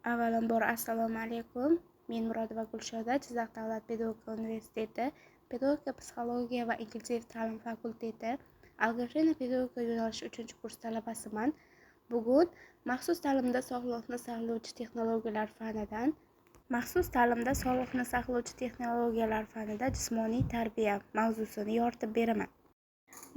Avvalambor assalomu alaykum. Men Murodova Gulshoda, Jizzax davlat pedagogika universiteti pedagogika psixologiya va inklyuziv ta'lim fakulteti algoritmli pedagogika yo'nalishi 3-kurs talabasiman. Bugun maxsus ta'limda sog'liqni saqlovchi texnologiyalar fanida jismoniy tarbiya mavzusini yoritib beraman.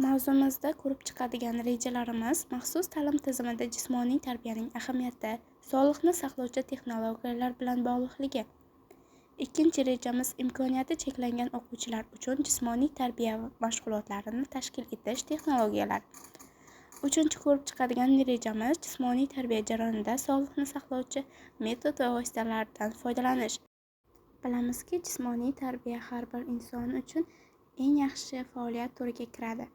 Mavzumizda ko'rib chiqadigan rejalarimiz maxsus ta'lim tizimida jismoniy tarbiyaning ahamiyati, sog'liqni saqlovchi texnologiyalar bilan bog'liqligi. Ikkinchi rejamiz imkoniyati cheklangan o'quvchilar uchun jismoniy tarbiya mashg'ulotlarini tashkil etish texnologiyalar. Uchinchi ko'rib chiqadigan rejamiz jismoniy tarbiya jarayonida sog'liqni saqlovchi metod va vositalardan foydalanish. Bilamizki, jismoniy tarbiya har bir inson uchun eng yaxshi faoliyat turiga kiradi.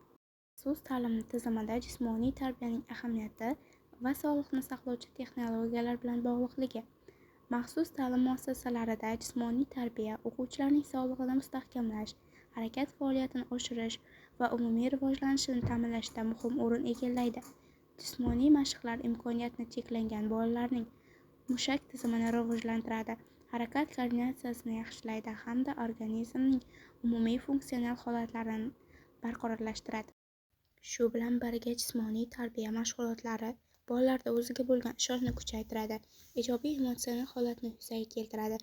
Maxsus ta'lim tizimida jismoniy tarbiyaning ahamiyati va sog'liqni saqlovchi texnologiyalar bilan bog'liqligi. Maxsus ta'lim muassasalarida jismoniy tarbiya o'quvchilarning sog'lig'ini mustahkamlash, harakat faoliyatini oshirish va umumiy rivojlanishini ta'minlashda muhim o'rin egallaydi. Jismoniy mashqlar imkoniyati cheklangan bolalarning mushak tizimini rivojlantiradi, harakat koordinatsiyasini yaxshilaydi hamda organizmning umumiy funksional holatlarini barqarorlashtiradi. Shu bilan birga jismoniy tarbiya mashg'ulotlari bolalarda o'ziga bo'lgan ishonchni kuchaytiradi, ijobiy emotsional holatni yuzaga keltiradi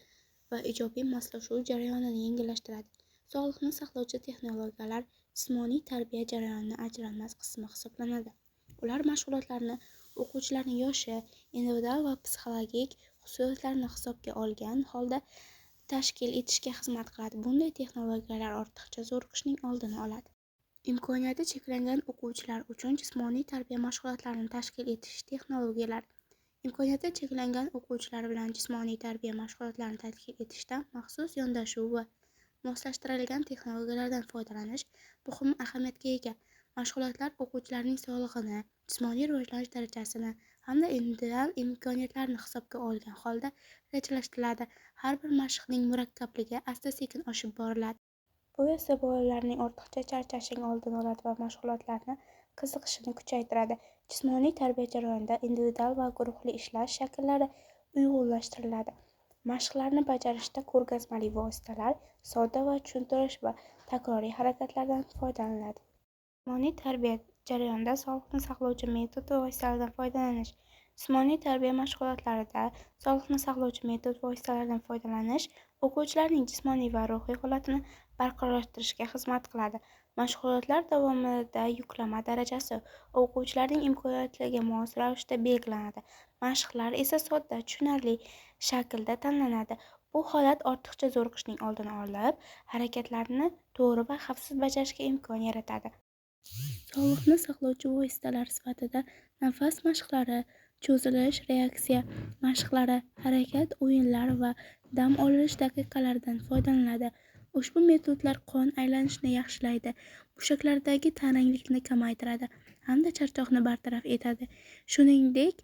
va ijobiy moslashuv jarayonini yengillashtiradi. Sog'liqni saqlovchi texnologiyalar jismoniy tarbiya jarayonining ajralmas qismi hisoblanadi. Ular mashg'ulotlarni o'quvchilarning yoshi, individual va psixologik xususiyatlarini hisobga olgan holda tashkil etishga xizmat qiladi. Bunday texnologiyalar ortiqcha zo'riqishning oldini oladi. Imkoniyati cheklangan o'quvchilar uchun jismoniy tarbiya mashg'ulotlarini tashkil etish texnologiyalar. Imkoniyati cheklangan o'quvchilar bilan jismoniy tarbiya mashg'ulotlarini tashkil etishda maxsus yondashuv va moslashtirilgan texnologiyalardan foydalanish muhim ahamiyatga ega. Mashg'ulotlar o'quvchilarning sog'lig'ini, jismoniy rivojlanish darajasini hamda individual imkoniyatlarini hisobga olgan holda rejalashtiriladi. Har bir mashqning murakkabligi asta-sekin oshib boriladi. Bu esa bolalarning ortiqcha charchashining oldini oladi va mashg'ulotlarni qiziqishini kuchaytiradi. Jismoniy tarbiya jarayonida individual va guruhli ishlash shakllari uyg'unlashtiriladi. Mashqlarni bajarishda ko'rgazmali vositalar, sodda va tushuntirish va takroriy harakatlardan foydalaniladi. Jismoniy tarbiya jarayonida sog'liqni saqlovchi metod va vositalardan foydalanish. Jismoniy tarbiya mashg'ulotlarida sog'liqni saqlovchi metod va vositalardan foydalanish o'quvchilarning jismoniy va ruhiy holatini barqarorlashtirishga xizmat qiladi. Mashg'ulotlar davomida yuklama darajasi o'quvchilarning imkoniyatlariga mos ravishda belgilanadi. Mashqlar esa sodda, tushunarli shaklda tanlanadi. Bu holat ortiqcha zo'riqishning oldini olib, harakatlarni to'g'ri va xavfsiz bajarishga imkon yaratadi. Sog'liqni saqlovchi vositalar sifatida nafas mashqlari, cho'zilish, reaksiya mashqlari, harakat o'yinlari va dam olish daqiqalaridan foydalaniladi. Ushbu metodlar qon aylanishini yaxshilaydi, mushaklardagi taranglikni kamaytiradi hamda charchoqni bartaraf etadi. Shuningdek,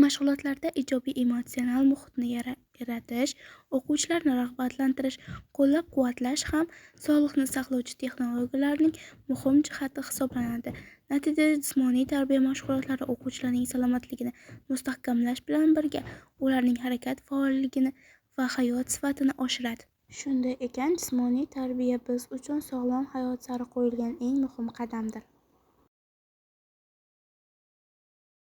mashg'ulotlarda ijobiy emotsional muhitni yaratish, o'quvchilarni rag'batlantirish, qo'llab-quvvatlash ham sog'liqni saqlovchi texnologiyalarning muhim jihati hisoblanadi. Natijada jismoniy tarbiya mashg'ulotlari o'quvchilarning salomatligini mustahkamlash bilan birga ularning harakat faolligini va hayot sifatini oshiradi. Shunday ekan, jismoniy tarbiya biz uchun sog'lom hayot sari qo'yilgan eng muhim qadamdir.